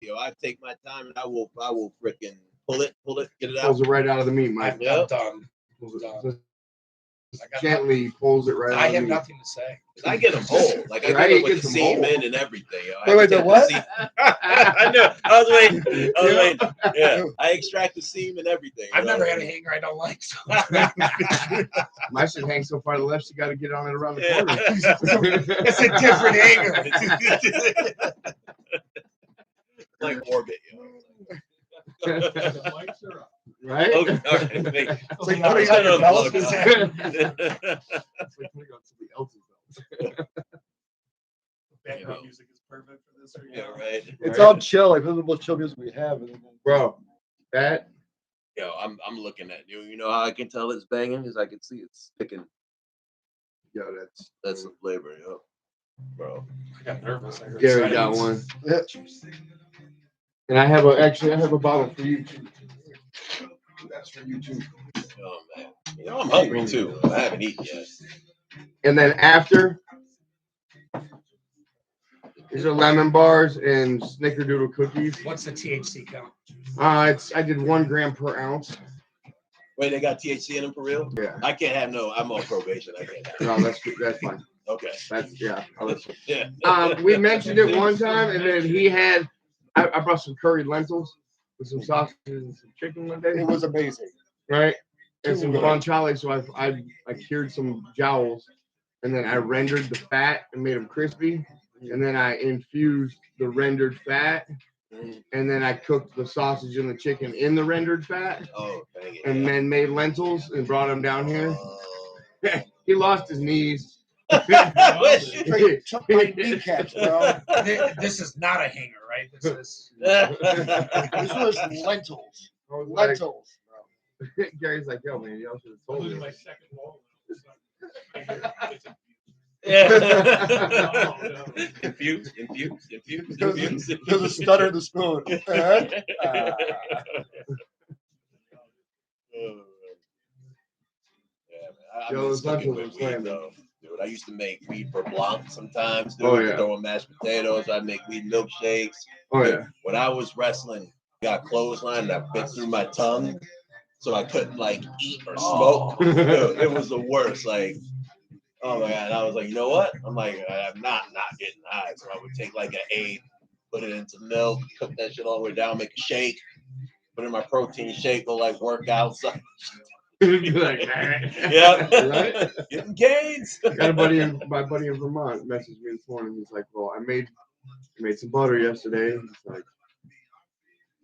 Yo, I take my time and I will freaking pull it, get it out. Pulls it right out of the meat, Mike. I'm done. Gently pulls it right out I of the have mean. nothing to say. I get them whole. Like I Right, get them with get the them whole. semen and everything. Yo. Wait, the what? I knew. I was waiting. Yeah, I extract the seam and everything. I've never had a hanger I don't like. So. My shit hangs so far to the left, you got to get on it around the Yeah. corner. It's a different hanger. Like orbit, yo. Right? Okay, all right. Wait. It's like putting on your belt. It's like putting on somebody else's belt. Background music is perfect for this. Yeah, right. It's all chill. Like, this is the most chill music we have. Bro, that. Yo, I'm looking at you. You know how I can tell it's banging? Because I can see it's sticking. Yo, That's the flavor, yo. Bro. I got nervous. I heard Gary got one. Yeah. And I have a bottle for you too. That's for you too. Oh man. You know, I'm hungry too. I haven't eaten yet. And then after, these are lemon bars and snickerdoodle cookies. What's the THC count? I did 1 gram per ounce. Wait, they got THC in them for real? Yeah. I can't have no. I'm on probation. I can't have. No, that's fine. Okay. That's yeah. I'll listen. Yeah. We mentioned it one time, and then he had. I brought some curried lentils with some sausages and some chicken one day. It was amazing. Right? And some guanciale. So I cured some jowls, and then I rendered the fat and made them crispy, and then I infused the rendered fat, and then I cooked the sausage and the chicken in the rendered fat, Oh, dang it. and then made lentils and brought them down here. He lost his knees. Straight took my kneecaps, bro. This is not a hanger, right? This is. This was lentils. Lentils, bro. Gary's like, yo, man, y'all should have told me. My second wall. Infuse. There's a stutter in the spoon. Yo, those lentils with are weed, slam, though. Dude, I used to make weed for blanc sometimes, dude. Oh, yeah. Throwing mashed potatoes. I'd make weed milkshakes. Oh, yeah. When I was wrestling, I got clothesline and I bit through my tongue, so I couldn't like eat or smoke. Dude, it was the worst. Like, oh my god! I was like, you know what? I'm like, I'm not getting high. So I would take like an egg, put it into milk, cook that shit all the way down, make a shake, put in my protein shake, go like work out. So, Like, yeah, right? Getting gains. Got my buddy in Vermont messaged me this morning. He's like, well, I made some butter yesterday. He's like,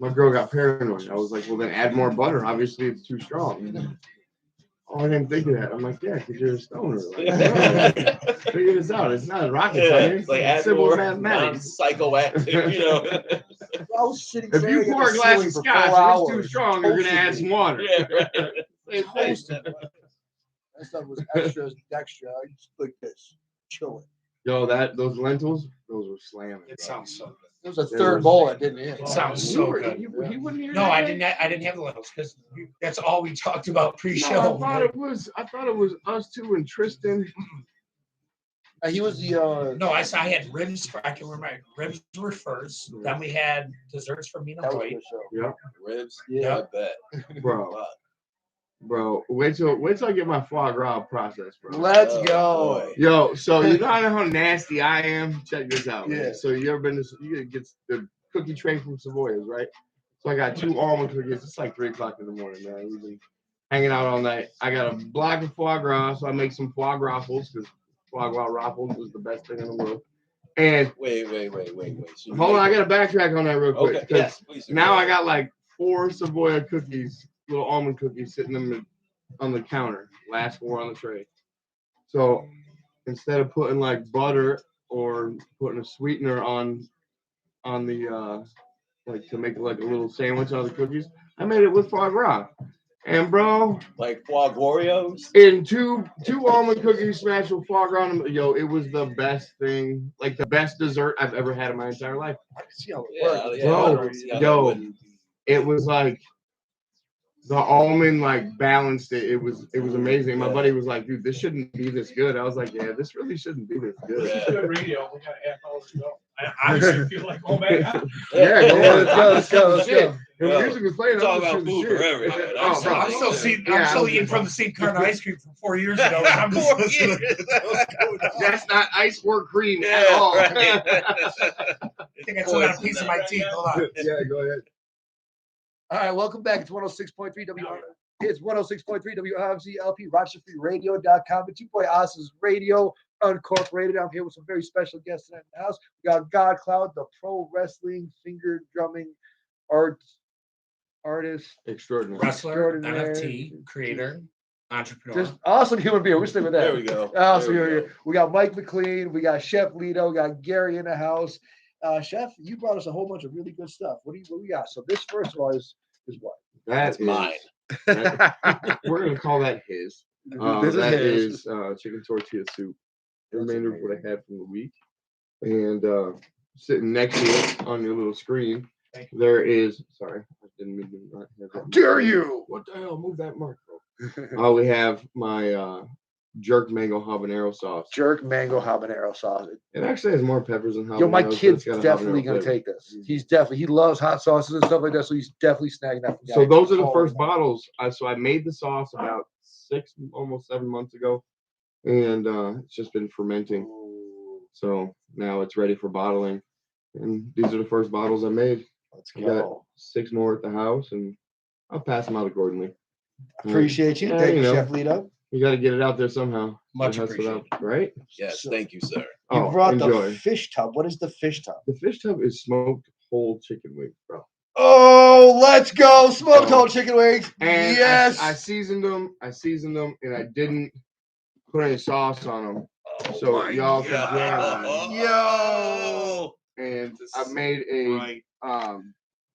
my girl got paranoid. I was like, well, then add more butter. Obviously, it's too strong. Oh, I didn't think of that. I'm like, yeah, because you're a stoner. Like, figure this out. It's not rocket science. Like It's simple mathematics. Psychoactive, you know. I was sitting If there you at pour a the glass ceiling of for scotch 4 and it's too hours. strong, you're gonna add some water. Yeah, right. Toasted. That stuff was extra extra. I just like this, chilling. Yo, those lentils, those were slamming. It bro. sounds so good. There was a third bowl that didn't hit. It sounds so good. He wouldn't hear No, that? I didn't have the lentils because that's all we talked about pre-show. No, I thought it was us two and Tristan. He was the. No, I had ribs. I can remember ribs were first. Then we had desserts from Mina That was a Hoyt. good show. Yep, Ribs. Yeah. I bet. bro. Wait till I get my foie gras process, bro. Let's go. Boy. Yo, so you know how nasty I am? Check this out, man. Yeah. So you ever been to you get the cookie tray from Savoy's, right? So I got 2 almond cookies. It's like 3:00 in the morning, man. We've been hanging out all night. I got a block of foie gras, so I make some foie gras because foie gras raffles is the best thing in the world. And Wait. So hold on, I gotta backtrack on that real quick. Okay, yes, please. Now I got like 4 Savoy cookies, little almond cookies sitting on the counter. Last 4 on the tray. So instead of putting like butter or putting a sweetener on the like to make like a little sandwich out of the cookies, I made it with foie gras. And bro, like foie Oreos. in two almond cookies smashed with foie gras, yo, it was the best thing, like the best dessert I've ever had in my entire life. I can see how it Yeah, works. yeah, Bro, I don't see how that yo. wouldn't- It was like the almond like balanced it. It was amazing. My buddy was like, dude, this shouldn't be this good. I was like, yeah, this really shouldn't be this good. Yeah. Good radio. We got a half hour to go. I honestly feel like going back out. Yeah, go Yeah, on. let's go. Let's go. The Well, music was playing. talk I was about shooting food shit. forever. Man. Oh, bro, I'm still seeing. Yeah, I'm I still was eating just- from the same carton of ice cream from 4 years ago. And I'm just 4 listening years. to what's going on. That's not ice or cream at Yeah, all. right. I think I still got a piece of my teeth. Hold on. Yeah, go ahead. All right, welcome back. It's 106.3 WR. It's 106.3 WRFZ LP, RochesterFreeRadio.com. It's your boy Oz's Radio Uncorporated. I'm here with some very special guests in the house. We got Godcloud, the pro wrestling finger drumming artist, Extraordinary. Wrestler, Extraordinary. NFT, creator, entrepreneur. just awesome human being. We're sticking with that. There we go. Awesome There we human go. being. We got Mike McLean, we got Chef Lito, we got Gary in the house. Chef, you brought us a whole bunch of really good stuff. What we got? So this first of all is what? That's mine. We're gonna call that his. This That his. is chicken tortilla soup. The That's remainder of what amazing. I had from the week. And sitting next to it on your little screen, Thank there is. Sorry, I didn't mean to not have that. Dare you? What the hell? Move that mark, bro. We have my jerk mango habanero sauce. Jerk mango habanero sauce. It actually has more peppers than habanero. Yo, my but kid's it's got a definitely habanero gonna flavor. take this. He loves hot sauces and stuff like that, so he's definitely snagging that. from So Gary. those are the Oh, first bottles. So I made the sauce about almost 7 months ago, and it's just been fermenting. ooh, So now it's ready for bottling, and these are the first bottles I made. let's I got go. 6 more at the house, and I'll pass them out accordingly. Appreciate you. Yeah, Thank you you, know. Chef Lito. You got to get it out there somehow. Much That's what appreciated. right? Yes, So- thank you, sir. You Oh, brought enjoy. the fish tub. What is the fish tub? The fish tub is smoked whole chicken wings, bro. Oh, let's go! Smoked Oh. whole chicken wings. And Yes. I seasoned them, and I didn't put any sauce on them. So my y'all can God. jam. Yo. And I made a Right.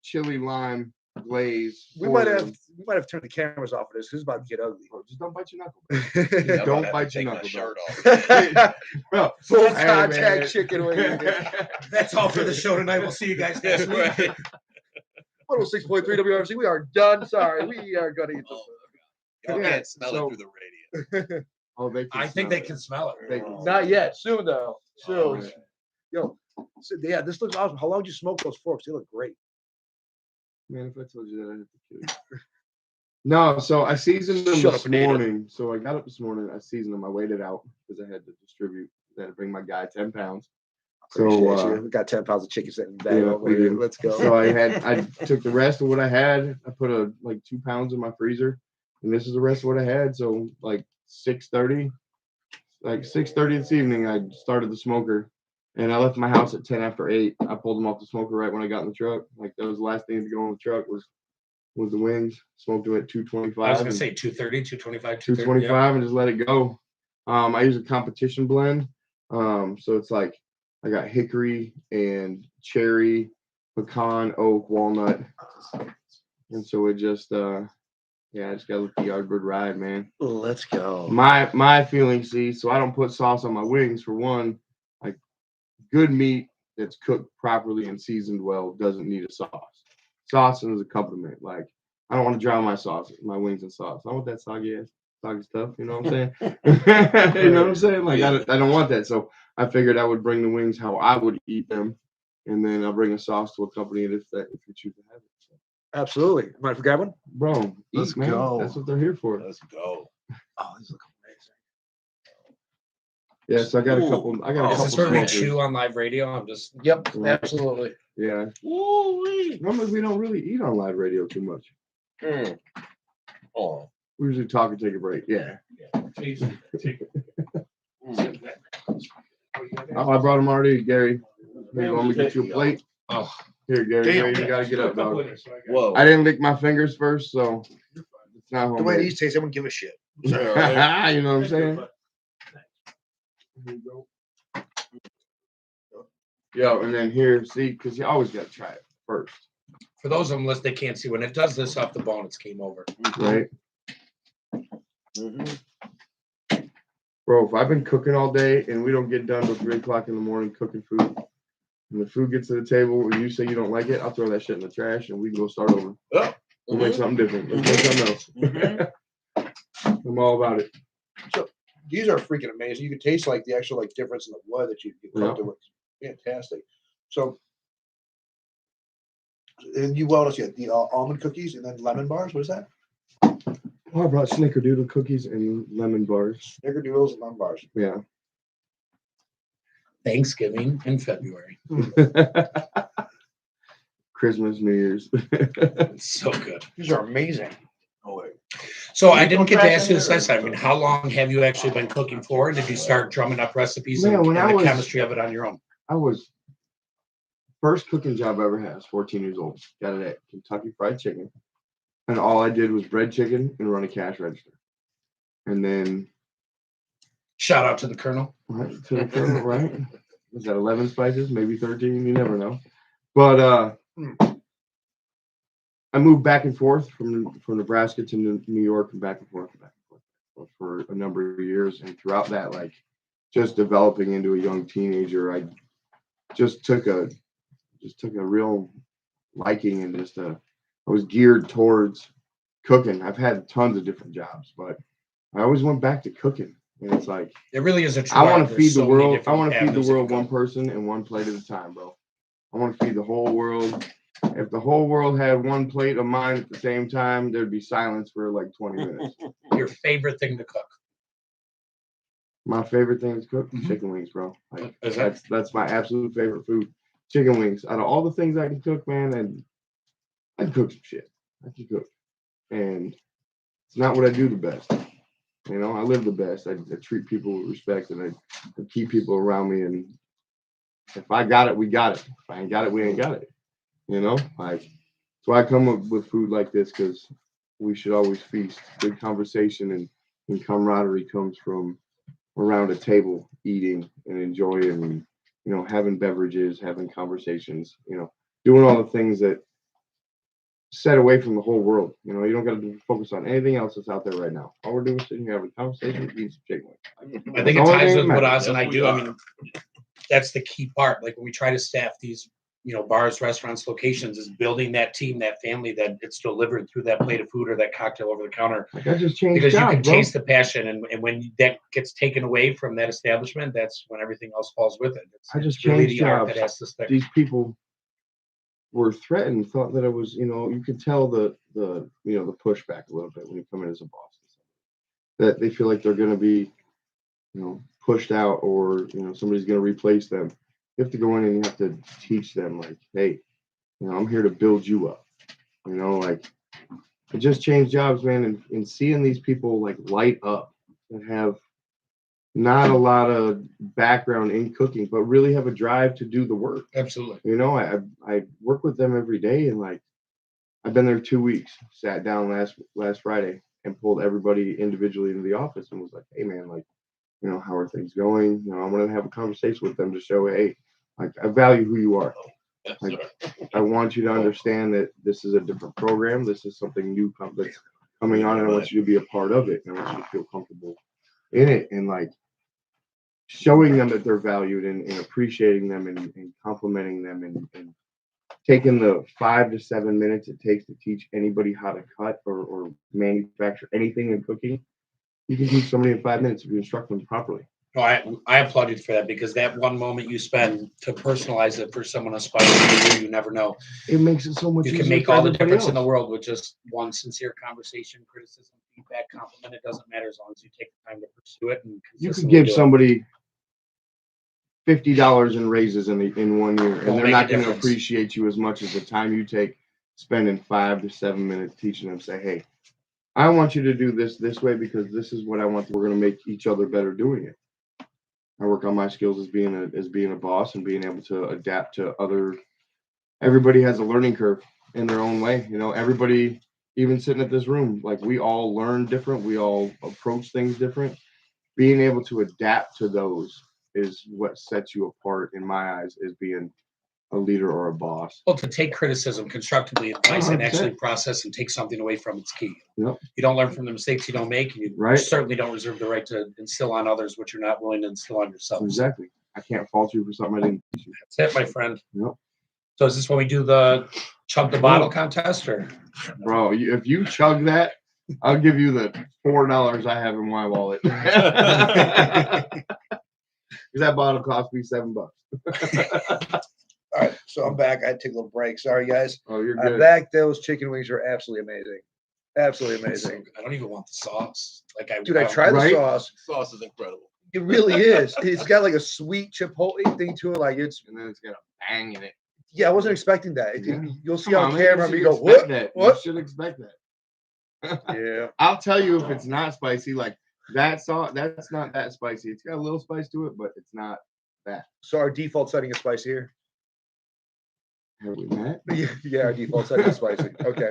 chili lime glaze. We for might them. have turned the cameras off of this. This is about to get ugly. Bro, just don't bite your knuckle. I'm Don't about to have bite to your take my knuckle, shirt bro. off. Bro, Full hey, contact man. chicken wing. That's all for the show tonight. We'll see you guys next week. Right. 106.3 WRC. We are done. Sorry. We are gonna eat the Oh, food. Y'all Yeah, can't smell so- it through the radio. Oh, they can I think smell they it. can smell it. They can Not yet. Soon though. Soon. Oh, yeah. Yo. So, yeah, this looks awesome. How long did you smoke those forks? They look great. Man, if I told you that, I'd have to kill you. No, so I seasoned them Shut this up and eat 'em. morning. So I got up this morning, I seasoned them, I weighed it out because I had to distribute. I had to bring my guy 10 pounds. Appreciate So you. We got 10 pounds of chicken sitting in the bag yeah, over we here. do. Let's go. so I took the rest of what I had. I put like 2 pounds in my freezer, and this is the rest of what I had. So like 6:30 this evening, I started the smoker, and I left my house at 10 after 8. I pulled them off the smoker right when I got in the truck. Like that was the last thing to go in the truck was the wings. Smoked them at 225. I was gonna and say 230, 225, 225 and just let it go. I use a competition blend. So it's like I got hickory and cherry, pecan, oak, walnut. And so it just I just gotta let the Yardbird ride, man. Let's go. My feeling, see, so I don't put sauce on my wings for one. Like good meat that's cooked properly and seasoned well doesn't need a sauce. Sauce is an accompaniment. Like I don't want to drown my wings in sauce. I want that soggy stuff. You know what I'm saying? You know what I'm saying? Like I don't want that. So I figured I would bring the wings how I would eat them, and then I'll bring a sauce to accompany it if you choose to have it. So, Absolutely. Mind if we grab one? bro, Let's eat, man. go. That's what they're here for. Let's go. Oh, these look Yeah, so I got a Ooh. couple. I got a Is couple this where we smokers. chew on live radio? I'm just amazing. Yep, Right. absolutely. Yeah. Normally we don't really eat on live radio too much. Mm. Oh. We usually talk and take a break. Yeah. Mm. Oh, I brought them already, Gary. Here, you want me to get you a plate? oh Here, Gary. Damn. Gary, you gotta get up, dog. Whoa. I didn't lick my fingers first, so it's not The way homemade. these taste, I wouldn't give a shit. You know what I'm saying? Yo, and then here, see, because you always gotta try it first, for those of them listening, they can't see when it does this off the bone, it's game over. right? Mhm. Bro, if I've been cooking all day and we don't get done till 3 o'clock in the morning cooking food, and the food gets to the table and you say you don't like it, I'll throw that shit in the trash and we can go start over. Oh. We'll make something different. Let's make something else. Mhm. I'm all about it. These are freaking amazing. You can taste like the actual like difference in the wood that you cooked it with. Fantastic. So, and you what else you had? The almond cookies and then lemon bars. What is that? Oh, I brought snickerdoodle cookies and lemon bars. Snickerdoodles and lemon bars. Yeah. Thanksgiving in February. Christmas, New Year's. So good. These are amazing. Oh, wait. So I didn't get to ask you this last time. I mean, how long have you actually been cooking for? And did you start drumming up recipes Man, and when I the was- chemistry of it on your own? I was first cooking job I ever had. I was 14 years old. Got it at Kentucky Fried Chicken, and all I did was bread chicken and run a cash register. And then Shout out to the Colonel. right to the colonel, right? Was that 11 spices? Maybe 13. You never know. But I moved back and forth from Nebraska to New York and back and forth for a number of years. And throughout that, like just developing into a young teenager, I just took a real liking and I was geared towards cooking. I've had tons of different jobs, but I always went back to cooking. And it's like It really is a true I want art. to There's feed the so many world. I different want to feed the avenues that world you one go. person and one plate at a time, bro. I want to feed the whole world. If the whole world had one plate of mine at the same time, there'd be silence for like 20 minutes. Your favorite thing to cook? My favorite thing to cook, Mhm. chicken wings, bro. Like Is that- that's my absolute favorite food. Chicken wings. Out of all the things I can cook, man, and I can cook some shit. I can cook, and it's not what I do the best. You know, I live the best. I treat people with respect, and I keep people around me. And if I got it, we got it. If I ain't got it, we ain't got it. You know, like so I come up with food like this because we should always feast. Good conversation and camaraderie comes from around a table, eating and enjoying, and you know, having beverages, having conversations. You know, doing all the things that set away from the whole world. You know, you don't got to focus on anything else that's out there right now. All we're doing is sitting here having a conversation, eating some chicken wings. I think it That's all ties that with what matters. Oz and I Yes, do. we I are. mean, that's the key part. Like when we try to staff these, bars, restaurants, locations, is building that team, that family, that it's delivered through that plate of food or that cocktail over the counter. Like I just changed Because you jobs, can bro. taste the passion, and when that gets taken away from that establishment, that's when everything else falls with it. I just it's really changed the art jobs. that has to stick. These people were threatened, thought that I was, you know, you could tell the pushback a little bit when you come in as a boss. That they feel like they're going to be, you know, pushed out, or you know, somebody's going to replace them. You have to go in and you have to teach them, like, hey, you know, I'm here to build you up. You know, like it just changed jobs, man, and seeing these people like light up that have not a lot of background in cooking, but really have a drive to do the work. Absolutely. You know, I work with them every day, and like I've been there 2 weeks. Sat down last Friday and pulled everybody individually into the office and was like, hey man, like, you know, how are things going? You know, I want to have a conversation with them to show, hey, like I value who you are. Yes, Like, sir. I want you to understand that this is a different program. This is something new that's coming on, and I want you to be a part of it. And I want you to feel comfortable in it, and like showing them that they're valued, and appreciating them, and complimenting them, and taking the 5 to 7 minutes it takes to teach anybody how to cut or manufacture anything in cooking. You can teach somebody in 5 minutes if you instruct them properly. No, I applaud you for that, because that one moment you spend to personalize it for someone aspiring to you, you never know. It makes it so much You easier can make for all the everybody difference in the else. world with just one sincere conversation, criticism, feedback, compliment. It doesn't matter as long as you take the time to pursue it. And You could consistently give do it. somebody $50 in raises in 1 year, Don't and they're make not a going to difference. appreciate you as much as the time you take spending 5 to 7 minutes teaching them. Say, hey, I want you to do this way because this is what I want. We're going to make each other better doing it. I work on my skills as being a boss and being able to adapt to other. Everybody has a learning curve in their own way. You know, everybody, even sitting at this room, like we all learn different. We all approach things different. Being able to adapt to those is what sets you apart in my eyes as being a leader or a boss. Well, to take criticism constructively, advice, and 100%. actually process and take something away from it's key. Yep. You don't learn from the mistakes you don't make, and you Right. certainly don't reserve the right to instill on others what you're not willing to instill on yourself. Exactly. I can't fault you for something I didn't teach you. That's it, my friend. Yep. So is this when we do the chug the bottle contest, or? Bro, if you chug that, I'll give you the $4 I have in my wallet. Because that bottle cost me $7. All right, so I'm back. I had to take a little break. Sorry, guys. Oh, you're I'm good. back. Those chicken wings are absolutely amazing. Absolutely amazing. I don't even want the sauce. Like Dude, I tried the Right? sauce. Sauce is incredible. It really is. It's got like a sweet chipotle thing to it. Like it's And then it's got a bang in it. yeah, I wasn't expecting that. Yeah. You'll see Come on on, man, camera. you You should go expect what? that. What? You should expect that. Yeah. I'll tell you if it's not spicy. Like that sauce, that's not that spicy. It's got a little spice to it, but it's not that. So our default setting is spicy here. Have we met? Yeah, our default setting is spicy. Okay,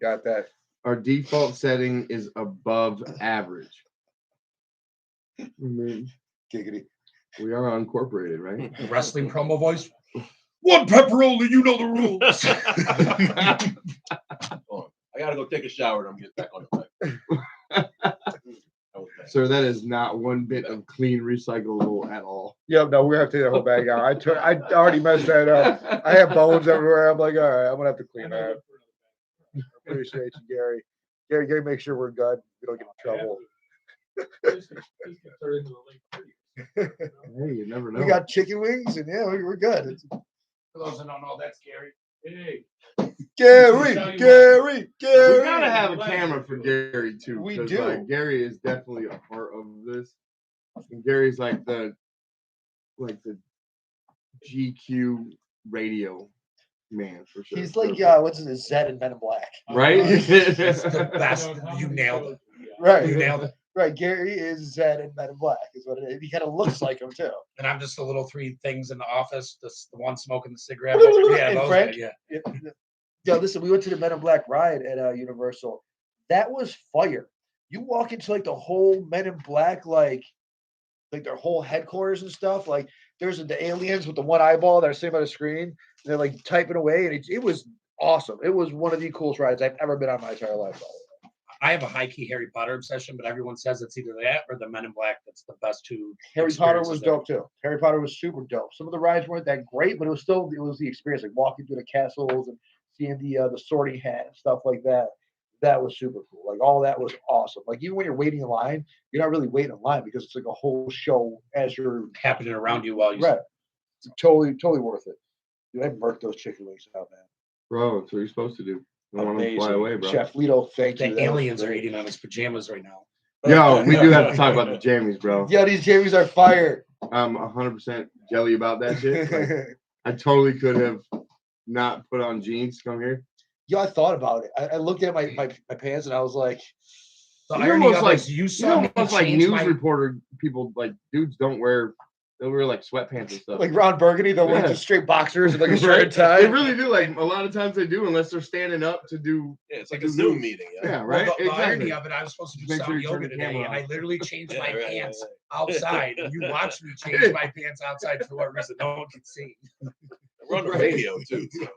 got that. Our default setting is above average. I mean, Giggity. we are unincorporated, right? wrestling promo voice. One pepperoni, you know the rules. Hold on. I gotta go take a shower and I'm getting back on the mic. Okay. Sir, that is not one bit of clean recyclable at all. Yep, no, we have to take the whole bag out. I already messed that up. I have bones everywhere. I'm like, all right, I'm gonna have to clean that. Appreciate you, Gary. Gary, make sure we're good. We don't get in trouble. Hey, you never know. We got chicken wings, and yeah, we're good. For those that don't know, that's Gary. Hey. Gary. We gotta have a camera for Gary too. We 'cause, do. Like, Gary is definitely a part of this. And Gary's like the GQ radio man for sure. He's like, what's his Zed in Men in Black? Right? It's the best. You nailed it. Right. You nailed it. Right. Gary is Zed in Men in Black, is what it is. He kind of looks like him too. And I'm just the little three things in the office. The one smoking the cigarette. And those Frank? guys, yeah. Yo, listen, we went to the Men in Black ride at Universal. That was fire. You walk into like the whole Men in Black, like their whole headquarters and stuff. Like there's the aliens with the one eyeball that are sitting by the screen. And they're like typing away, and it was awesome. It was one of the coolest rides I've ever been on my entire life. I have a high key Harry Potter obsession, but everyone says it's either that or the Men in Black. That's the best two. Harry Potter was experiences ever. dope too. Harry Potter was super dope. Some of the rides weren't that great, but it was the experience, like walking through the castles and seeing the sorting hat and stuff like that. That was super cool. Like all that was awesome. Like even when you're waiting in line, you're not really waiting in line because it's like a whole show as you're happening around you while you. right. It's totally worth it. Dude, I murked those chicken wings out, man. Bro, that's what you're supposed to do. Don't want them to fly away, bro. Chef Lito, thank you. The That was aliens are great. eating on his pajamas right now. Yo, we do have to talk about the jammies, bro. Yo, these jammies are fire. I'm 100% jelly about that shit. Like, I totally could have not put on jeans to come here. Yo, I thought about it. I looked at my pants and I was like, The You're irony almost of like- it is you You saw know, me almost like change news my- reporter people, like dudes they'll wear like sweatpants and stuff. like Ron Burgundy, they'll wear Yeah. just straight boxers and like a shirt Right? and tie. They really do. Like a lot of times they do, unless they're standing up to do. Yeah, it's like a Zoom meeting. Yeah. Yeah, Well, right. the irony Exactly. of it, I was supposed to do Make some sure you turn yoga the today, camera and I off. literally changed my right, pants right. outside. And you watched me change my pants outside for what reason? No one can see. We're on the radio too. So.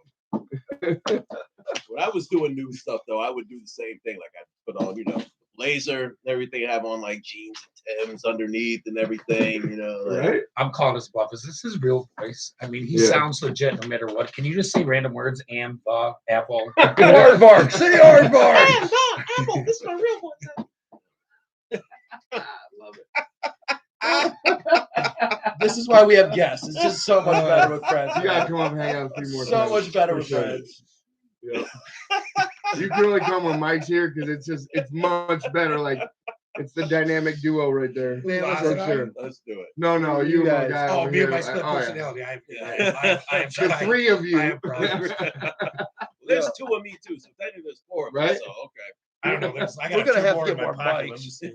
When I was doing new stuff though, I would do the same thing. Like I put on, blazer and everything, have on like jeans and Timbs underneath and everything, like, Right. I'm calling his bluff. Is this his real voice? I mean, he Yeah. sounds legit no matter what. Can you just say random words? And the apple. Aardvark, say Aardvark. Apple, this is my real voice. Love This is why we have guests. It's just so much better with friends. You gotta come up and hang out a few more So times. much better For with sure. friends. Yeah. You can only come when Mike's here because it's much better. Like it's the dynamic duo right there. Man, Who, what's Oz For and I? sure. Let's do it. No, You you and my guys. guy Oh, over me here. and my split Oh, yeah. personality. Yeah. The three of I you. have problems. There's two of me too, so technically there's four of us. Right? So okay. I don't know. I We're got gonna two have more to in get my more pocket. mics. Let me see.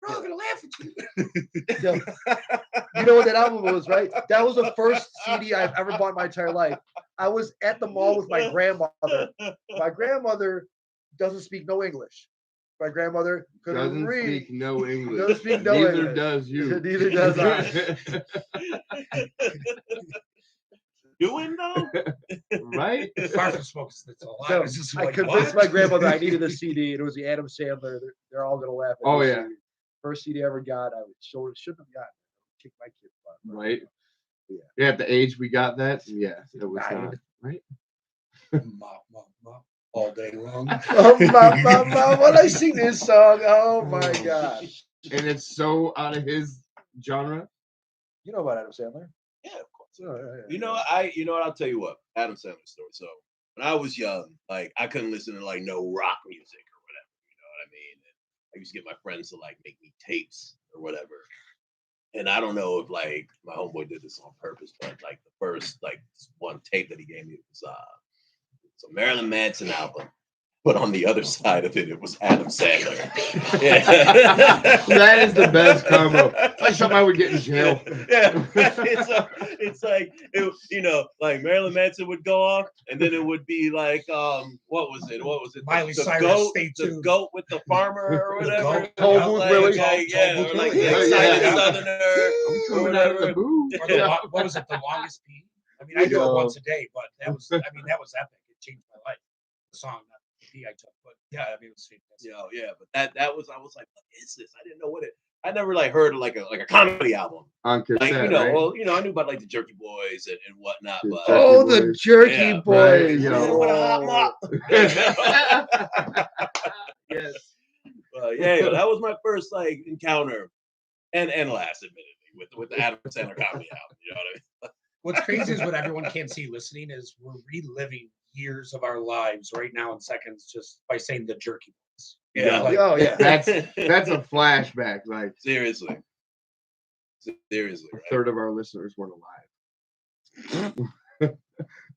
We're all gonna laugh at you. Yo, you know what that album was, right? That was the first CD I've ever bought in my entire life. I was at the mall with my grandmother. My grandmother doesn't speak no English. My grandmother couldn't Doesn't read. speak no English. Doesn't speak no Neither English. does you. Neither does I. Doing though? Right? Far from smoking schnitzel. I So was just I like, convinced what? my grandmother I needed a CD, and it was the Adam Sandler. They're all gonna laugh at Oh, this yeah. CD. First CD I ever got. I shouldn't have gotten. Kick my kid butt. Right? Yeah. Yeah, at the age we got that, yeah, it was 9. not. Right? Mop, all day long. Oh my, when I sing this song, oh my gosh. And it's so out of his genre. You know about Adam Sandler? Yeah, of course. You know, I'll tell you what, Adam Sandler story. So when I was young, like I couldn't listen to like no rock music or whatever. You know what I mean? And I used to get my friends to like make me tapes or whatever. And I don't know if like my homeboy did this on purpose, but like the first like one tape that he gave me was it's a Marilyn Manson album. But on the other side of it, it was Adam Sandler. Yeah. That is the best combo. It's like something I would get in jail. Yeah, it's like you know, like Marilyn Manson would go off, and then it would be like what was it? Miley the Cyrus, goat, Stay the Tuned. goat with the farmer or whatever. Toll Booth Like, Willie. yeah, or like the Willie. excited Yeah. Southerner I'm or coming out of the whatever. booth. Or what was it? The longest pee. I mean, I do it once a day, but that was epic. It changed my life. The song, not the pee I took, but yeah, I mean, it was fantastic. Yeah, but that was I was like, what is this? I didn't know what it. I never like heard like a comedy album. On cassette, Like you know, right? well, you know, I knew about like the Jerky Boys and whatnot, but Oh, the Boys. Jerky Yeah, Boys. right, hit 'em with a hot mop. Yes. Yeah, that was my first like encounter, and last, admittedly, with the Adam Sandler comedy album. You know what I mean? What's crazy is what everyone can't see listening is we're reliving years of our lives right now in seconds just by saying the Jerky Boys. Yeah. Like, Oh yeah. That's a flashback. Like seriously. a Right? third of our listeners weren't alive.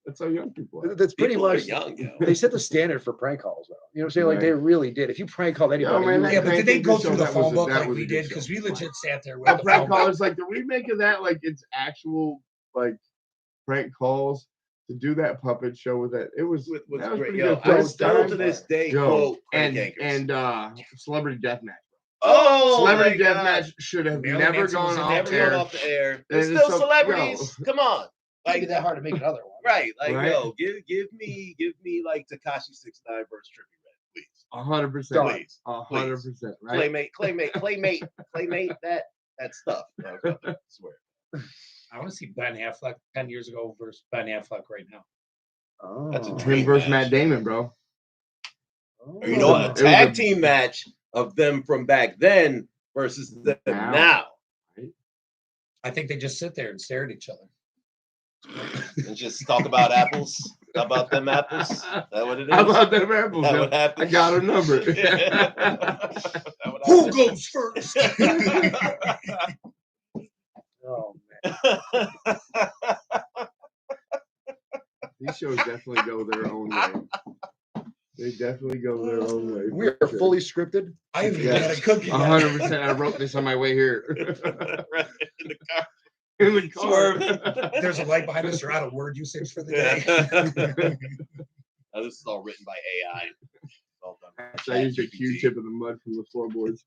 That's how young people are. That's pretty People are much young, yo. they set the standard for prank calls, though. You know what I'm saying? Like Right. they really did. If you prank called anybody, man, you that yeah, were- but did Prank they go Show, through the that was phone a- book that like was we a good did? show. Because we legit sat there with A the prank phone call book. is like the remake of that, like it's actual like prank calls to do that puppet show with that. It was Was that was great. pretty Yo, good. for I its still time. to this day Yo, quote Frank and Anchors. Celebrity Deathmatch. Oh, Celebrity my God. Deathmatch should have Marilyn never Manson was gone in off that Never too. gone air. off the air. And There's it's still some- celebrities. Come on. Can't be Like that hard to make another one. right. Like Right. yo, give me like Tekashi 6ix9ine versus Trippie Redd, please. 100%. Please. 100%. Right. Claymate that stuff. I swear. I want to see Ben Affleck 10 years ago versus Ben Affleck right now. Oh. That's a Him dream versus match. Matt Damon, bro. Or you know what? A It was tag a- team match of them from back then versus them now. I think they just sit there and stare at each other. And just talk about apples. How about them apples? Is that what it is? How about them apples? That yo? what happened? I got a number. That what Who happened? goes first? Oh man. These shows definitely go their own way. They definitely go their own way. We are fully scripted. I haven't even Yes. had a cookie. yet. 100%. I wrote this on my way here. Right, in the car. In the car. Swerving. There's a light behind us. You're out of word usage for the day. Now, this is all written by AI. All done by So I used a ChatGPT. Q-tip in the mud from the floorboards.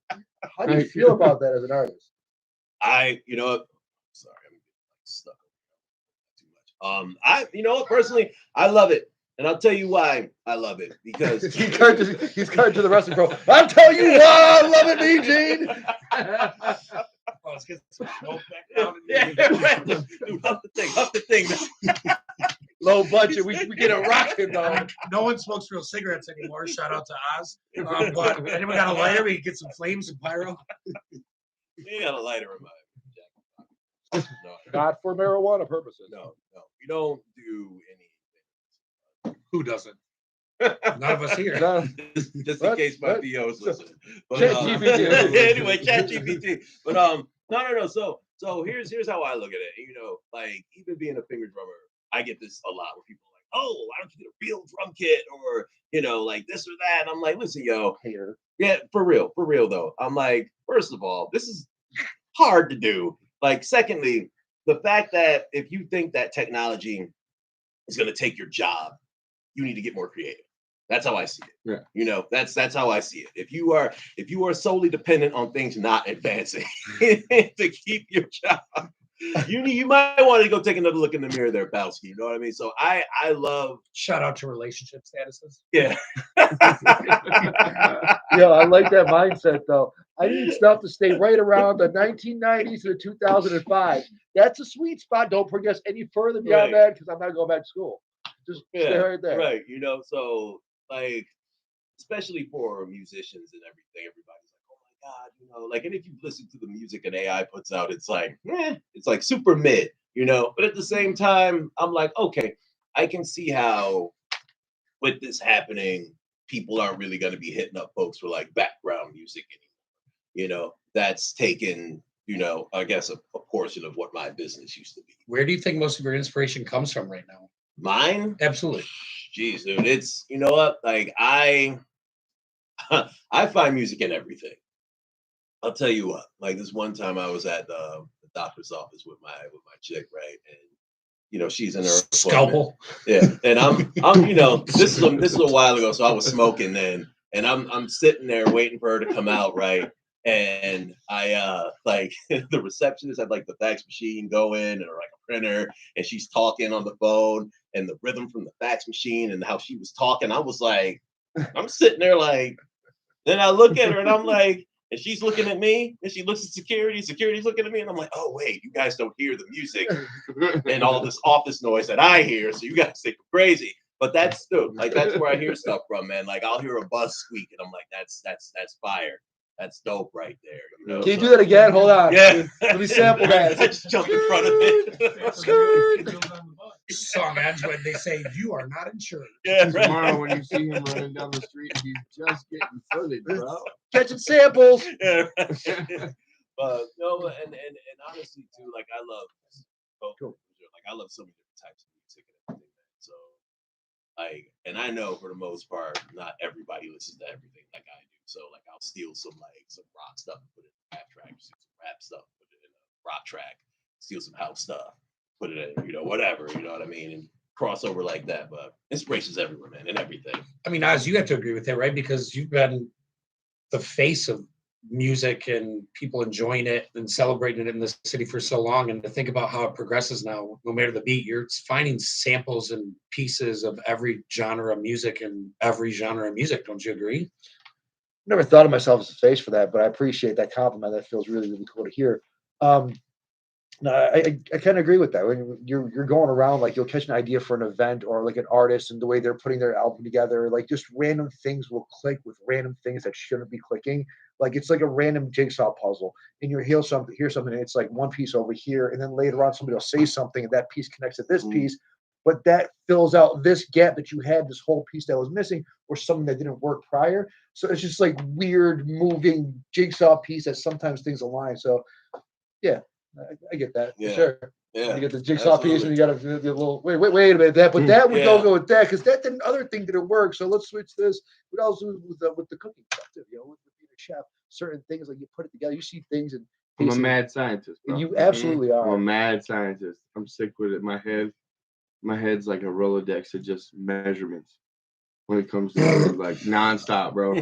How do you feel about that as an artist? You know what? Sorry, I'm getting stuck too much. You know what? Personally, I love it, and I'll tell you why I love it because he's coming to the wrestling pro. I'll tell you why I love it, me, Gene. Oh, let's get some smoke back down. yeah, right. Dude, huff the thing. Low budget. We get a rocket though. No one smokes real cigarettes anymore. Shout out to Oz. But anyone got a lighter? We can get some flames, some pyro. You ain't got a lighter in my jacket. No, Not for marijuana purposes. no. You don't do anything. Who doesn't? None of us here. No. Just in What? case my What? POs listen. But, ChatGPT. anyway, ChatGPT. But no. So here's how I look at it. You know, like even being a finger drummer, I get this a lot where people are like, oh, why don't you get a real drum kit or you know, like this or that. And I'm like, listen, yo, Hater. yeah, for real though. I'm like, first of all, this is hard to do. Like, secondly, the fact that if you think that technology is going to take your job, you need to get more creative. That's how I see it. Yeah. You know, that's how I see it. If you are solely dependent on things not advancing to keep your job, you might want to go take another look in the mirror there, Palsky. You know what I mean? So I love. Shout out to relationship statuses. Yeah. Yeah, I like that mindset though. I need stuff to stay right around the 1990s to 2005. That's a sweet spot. Don't progress any further beyond Right. that because I'm not going back to school. Just stay Yeah, right there. right. You know, so like, especially for musicians and everything, everybody's like, oh my God, like, and if you listen to the music an AI puts out, it's like super mid, But at the same time, I'm like, okay, I can see how with this happening, people aren't really going to be hitting up folks for like background music anymore. That's taken, I guess a portion of what my business used to be. Where do you think most of your inspiration comes from right now? Mine? Absolutely. Jeez, dude, it's what? Like I find music in everything. I'll tell you what. Like this one time, I was at the doctor's office with my chick, right? And she's in her scalpel. Yeah, and I'm this is a while ago, so I was smoking then, and I'm sitting there waiting for her to come out, right? And I like the receptionist had like the fax machine going or like a printer, and she's talking on the phone, and the rhythm from the fax machine and how she was talking, I was like, I'm sitting there like, then I look at her and I'm like, and she's looking at me, and she looks at security's looking at me, and I'm like, oh wait, you guys don't hear the music and all this office noise that I hear, so you guys think I'm crazy. But that's that's where I hear stuff from, man. Like I'll hear a buzz squeak, and I'm like, that's fire. That's dope right there. Can you do that again? Hold on. Yeah. Let me sample that. I just jump in front of it. Song ends when they say you are not insured. Yeah, right. Tomorrow when you see him running down the street, he's just getting footed, bro. Catching samples. Yeah, right. But no, and honestly too, like I love like I love so many different types of music and everything, man. So like, and I know for the most part, not everybody listens to everything like I do. So like I'll steal some rock stuff and put it in a rap track, steal some rap stuff, put it in a rock track, steal some house stuff, put it in, whatever, you know what I mean? And crossover like that. But inspiration's everywhere, man, and everything. I mean, Oz, you have to agree with that, right? Because you've been the face of music and people enjoying it and celebrating it in the city for so long. And to think about how it progresses now, no matter the beat, you're finding samples and pieces of every genre of music and every genre of music. Don't you agree? Never thought of myself as a face for that, but I appreciate that compliment. That feels really, really cool to hear. No, I kind of agree with that. When you're going around, like you'll catch an idea for an event or like an artist and the way they're putting their album together, like just random things will click with random things that shouldn't be clicking. Like it's like a random jigsaw puzzle, and you hear something, and it's like one piece over here, and then later on somebody will say something, and that piece connects to this piece, but that fills out this gap that you had, this whole piece that was missing, or something that didn't work prior. So it's just like weird moving jigsaw piece that sometimes things align. So yeah. I get that. Yeah. For sure. Yeah. You get the jigsaw piece and you got to do the little wait a minute, that would don't go with that because that didn't other thing didn't work. So let's switch this. What else with the cooking stuff too? With being a chef, certain things like you put it together, you see things and I'm a mad scientist, bro. You absolutely are. I'm a mad scientist. I'm sick with it. My head's like a Rolodex of just measurements when it comes to food, like nonstop, bro.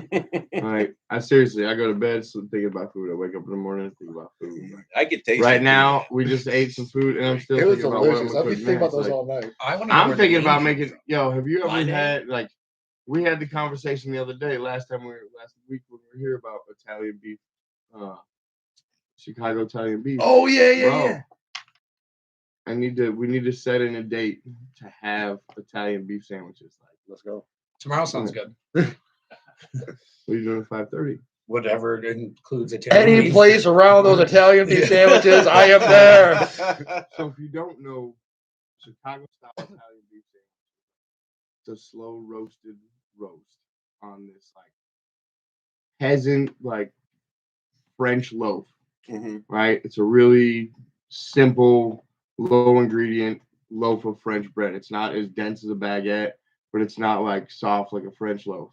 Like I go to bed thinking about food. I wake up in the morning thinking about food. I get taste. Right now, we just ate some food, and I'm still thinking about what I'm gonna cook. I've been thinking about those all night. I'm thinking about making. Yo, have you ever had like? We had the conversation the other day. Last week when we were here about Italian beef, Chicago Italian beef. Oh yeah. We need to set in a date to have Italian beef sandwiches. Like, let's go. Tomorrow sounds good. What are you doing at 5:30? Whatever it includes Italian Any beef. place around those Italian beef sandwiches, I am there. So if you don't know, Chicago style Italian beef sandwich, it's a slow roasted roast on this like peasant like French loaf, right? It's a really simple, low ingredient loaf of French bread. It's not as dense as a baguette, but it's not like soft like a French loaf.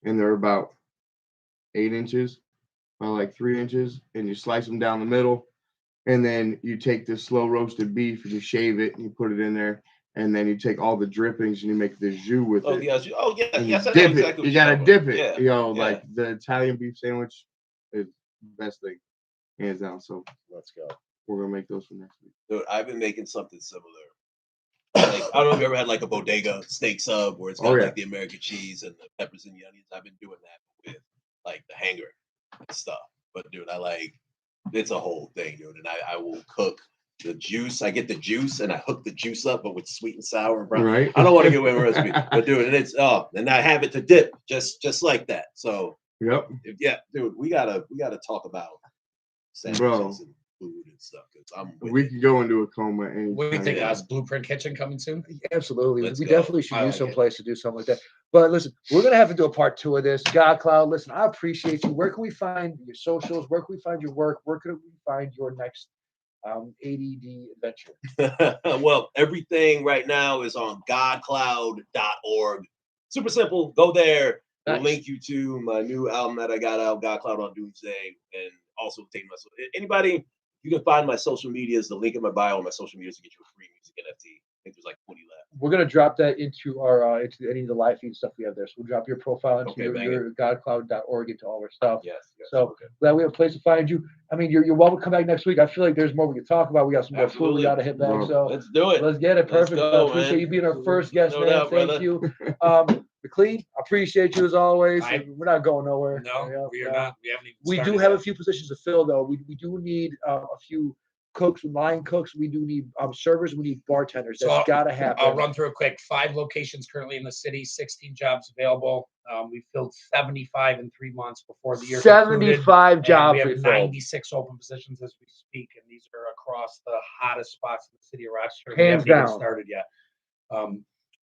And they're about 8 inches by like 3 inches, and you slice them down the middle, and then you take this slow roasted beef and you shave it and you put it in there, and then you take all the drippings and you make the jus with it. Yes. Oh yeah. And Yes. you dip it. You gotta dip it. Yeah. Like the Italian beef sandwich is the best thing, hands down. So Let's go. we're gonna make those for next week. Dude, I've been making something similar. Like, I don't know if you ever had like a bodega steak sub where it's got like the American cheese and the peppers and the onions. I've been doing that with like the hanger and stuff. But dude, it's a whole thing, dude. And I will cook the juice. I get the juice and I hook the juice up, but with sweet and sour and brown. Right. I don't want to give away my recipe, but dude, and it's and I have it to dip just like that. So Yep. Yeah, dude, we gotta talk about sandwiches and food and stuff. Cause we can go into a coma anytime. What do you think? Is Blueprint Kitchen coming soon? Absolutely. Let's we go. definitely should I use like some it. place to do something like that. But listen, we're gonna have to do a part 2 of this. Godcloud, listen, I appreciate you. Where can we find your socials? Where can we find your work? Where can we find your next ADD adventure? Well, everything right now is on godcloud.org. Super simple. Go there. We'll Nice. link you to my new album that I got out, Godcloud on Doomsday, and also take my anybody. You can find my social medias. The link in my bio on my social medias to get you a free music NFT. I think there's like 20 left. We're gonna drop that into our into any of the live feed stuff we have there. So we'll drop your profile into Okay, your godcloud.org into all our stuff. Yes. So okay. glad we have a place to find you. I mean, you're welcome to come back next week. I feel like there's more we can talk about. We got some more food we Absolutely. gotta hit back. Bro, So Let's do it. let's get it. Let's Perfect. go, I appreciate man. you being our first guest, No man. doubt, Thank brother. you. McLean, I appreciate you as always. We're not going nowhere. No, we are not. We haven't even We do started have yet. a few positions to fill, though. We do need a few cooks, line cooks. We do need servers. We need bartenders. So That's gotta happen. I'll run through it quick. 5 locations currently in the city, 16 jobs available. We filled 75 in 3 months before the year concluded. 75 And jobs. we have we filled. 96 open positions as we speak, and these are across the hottest spots in the city of Rochester. We Hands haven't even down. started yet.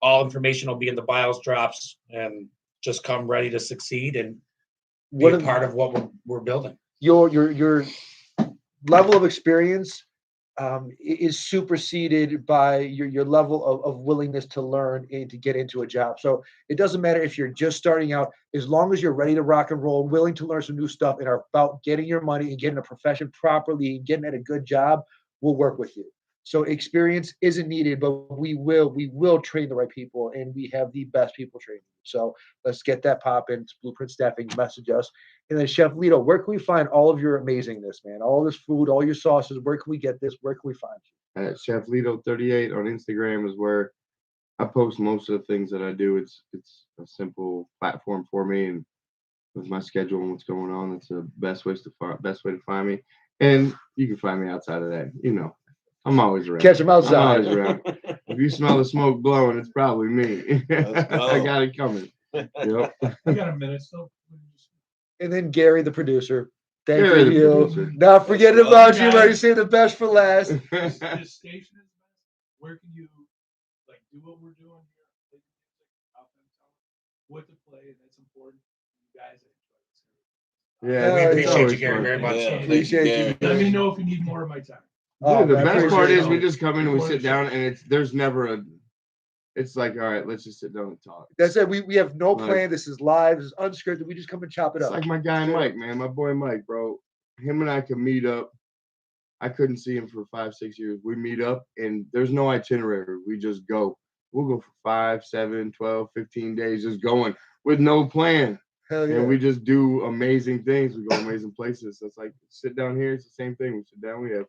All information will be in the bios drops, and just come ready to succeed and be What a are part of what we're building. your level of experience is superseded by your level of willingness to learn and to get into a job. So it doesn't matter if you're just starting out, as long as you're ready to rock and roll, willing to learn some new stuff, and are about getting your money and getting a profession properly and getting at a good job, we'll work with you. So experience isn't needed, but we will train the right people, and we have the best people training. So let's get that popping. It's Blueprint Staffing. Message us. And then Chef Lito, where can we find all of your amazingness, man? All this food, all your sauces. Where can we get this? Where can we find you? At Chef Lito 38 on Instagram is where I post most of the things that I do. It's a simple platform for me, and with my schedule and what's going on, it's the best way to find me. And you can find me outside of that. You know, I'm always around. Catch them I'm outside. always around. If you smell the smoke blowing, it's probably me. Let's go. I got it coming. Yep. I got a minute still. And then Gary, the producer. Thank Gary, the you. producer. Not forgetting Let's go. about you, Guys. but you say the best for last. This station is best. Where can you like do what we're doing here? What to play, and that's important. You guys enjoy Yeah, We it's appreciate you, always Gary, fun. very much. Yeah, Appreciate you. it. Let me know if you need more of my time. Oh, Dude, the man, best appreciate part it. is we just come in and we sit down, and there's never it's like, all right, let's just sit down and talk. That's it. We have no Like- plan. This is live. This is unscripted. We just come and chop it It's up. like my guy Straight Mike, up. man, my boy Mike, bro. Him and I can meet up. I couldn't see him for 5-6 years. We meet up and there's no itinerary. We just go. We'll go for 5, 7, 12, 15 days just going with no plan. Hell yeah. And we just do amazing things. We go amazing places. So it's like sit down here, it's the same thing. We sit down, we have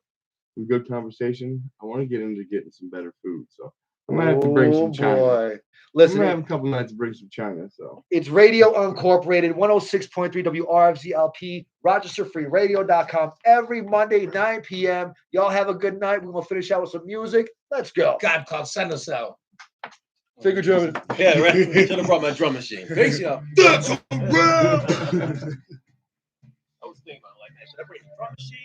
some good conversation. I want to get into getting some better food. So I'm gonna have to bring some China. Boy. I'm Listen, gonna have a couple nights to bring some China. So it's Radio Uncorporated, 106.3 WRFZLP, RochesterFreeRadio.com every Monday, 9 p.m. Y'all have a good night. We're going to finish out with some music. Let's go. Godcloud, send us out. Finger drumming. Yeah, right. Should have brought my drum machine. Peace, y'all. that's a wrap. I was thinking about it like that. Should I bring the drum machine?